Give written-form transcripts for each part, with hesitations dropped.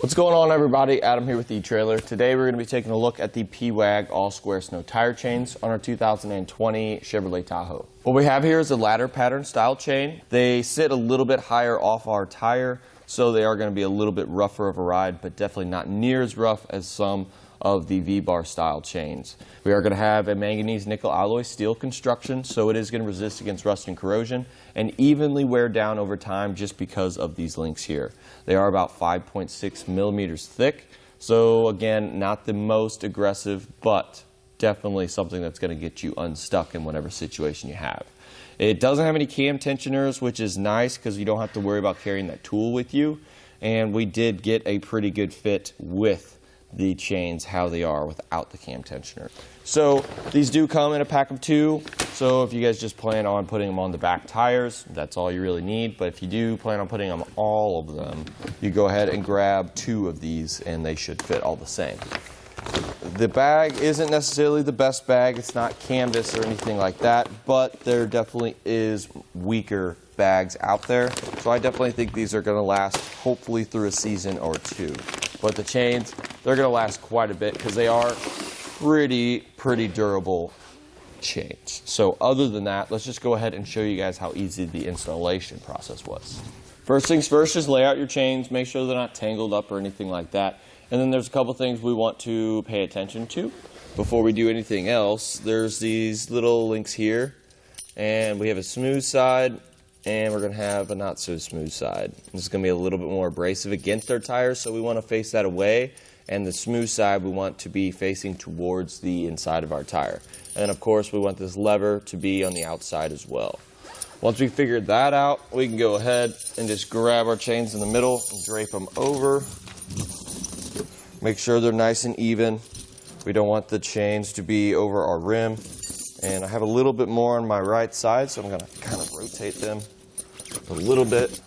What's going on, everybody? Adam here with etrailer. Today we're going to be taking a look at the Pewag all-square snow tire chains on our 2020 Chevrolet Tahoe. What we have here is a ladder pattern style chain. They sit a little bit higher off our tire, so they are going to be a little bit rougher of a ride, but definitely not near as rough as some of the V-bar style chains. We are going to have a manganese nickel alloy steel construction, so it is going to resist against rust and corrosion and evenly wear down over time just because of these links here. They are about 5.6 millimeters thick, so again, not the most aggressive, but definitely something that's going to get you unstuck in whatever situation you have. It doesn't have any cam tensioners, which is nice because you don't have to worry about carrying that tool with you, and we did get a pretty good fit with the chains how they are without the cam tensioner. So these do come in a pack of 2, so if you guys just plan on putting them on the back tires, that's all you really need. But if you do plan on putting them all of them, you go ahead and grab 2 of these and they should fit all the same. The bag isn't necessarily the best bag, it's not canvas or anything like that, but there definitely is weaker bags out there, so I definitely think these are going to last hopefully through a season or 2. But the chains, they're going to last quite a bit because they are pretty durable chains. So other than that, let's just go ahead and show you guys how easy the installation process was. First things first, just lay out your chains, make sure they're not tangled up or anything like that. And then there's a couple things we want to pay attention to before we do anything else. There's these little links here, and we have a smooth side, and we're going to have a not so smooth side. This is going to be a little bit more abrasive against our tires, so we want to face that away, and the smooth side we want to be facing towards the inside of our tire. And then of course we want this lever to be on the outside as well. Once we figured that out, we can go ahead and just grab our chains in the middle and drape them over. Make sure they're nice and even. We don't want the chains to be over our rim. And I have a little bit more on my right side, so I'm going to kind of rotate them a little bit.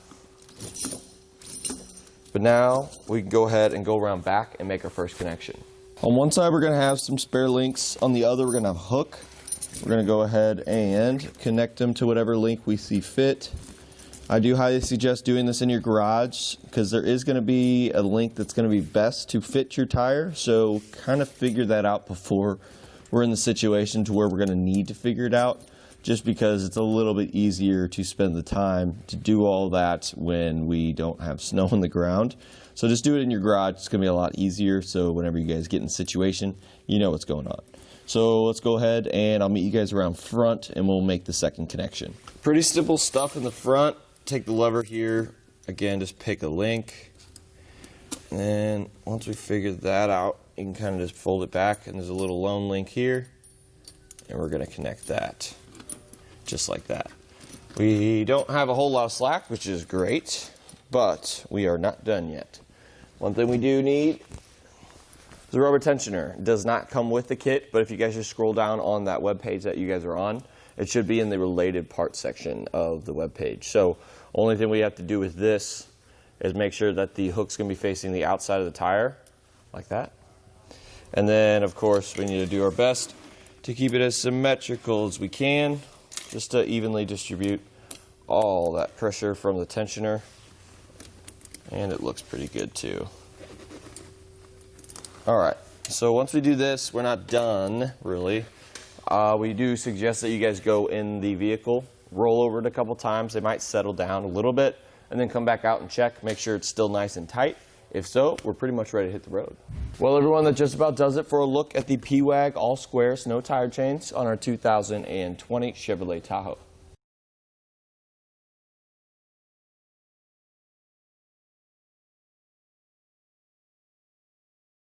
But now we can go ahead and go around back and make our first connection. On one side we're going to have some spare links. On the other we're going to have a hook. We're going to go ahead and connect them to whatever link we see fit. I do highly suggest doing this in your garage because there is going to be a link that's going to be best to fit your tire. So kind of figure that out before we're in the situation to where we're going to need to figure it out, just because it's a little bit easier to spend the time to do all that when we don't have snow on the ground. So just do it in your garage. It's going to be a lot easier, so whenever you guys get in the situation, you know what's going on. So let's go ahead and I'll meet you guys around front and we'll make the second connection. Pretty simple stuff in the front. Take the lever here. Again, just pick a link. And once we figure that out, you can kind of just fold it back, and there's a little lone link here, and we're going to connect that just like that. We don't have a whole lot of slack, which is great, but we are not done yet. One thing we do need is a rubber tensioner. It does not come with the kit, but if you guys just scroll down on that web page that you guys are on, it should be in the related parts section of the web page. So only thing we have to do with this is make sure that the hook's going to be facing the outside of the tire like that. And then of course we need to do our best to keep it as symmetrical as we can, just to evenly distribute all that pressure from the tensioner. And it looks pretty good too. Alright, so once we do this, we're not done really. We do suggest that you guys go in the vehicle, roll over it a couple times. They might settle down a little bit, and then come back out and check, make sure it's still nice and tight. If so, we're pretty much ready to hit the road. Well, everyone, that just about does it for a look at the Pewag all-square snow tire chains on our 2020 Chevrolet Tahoe.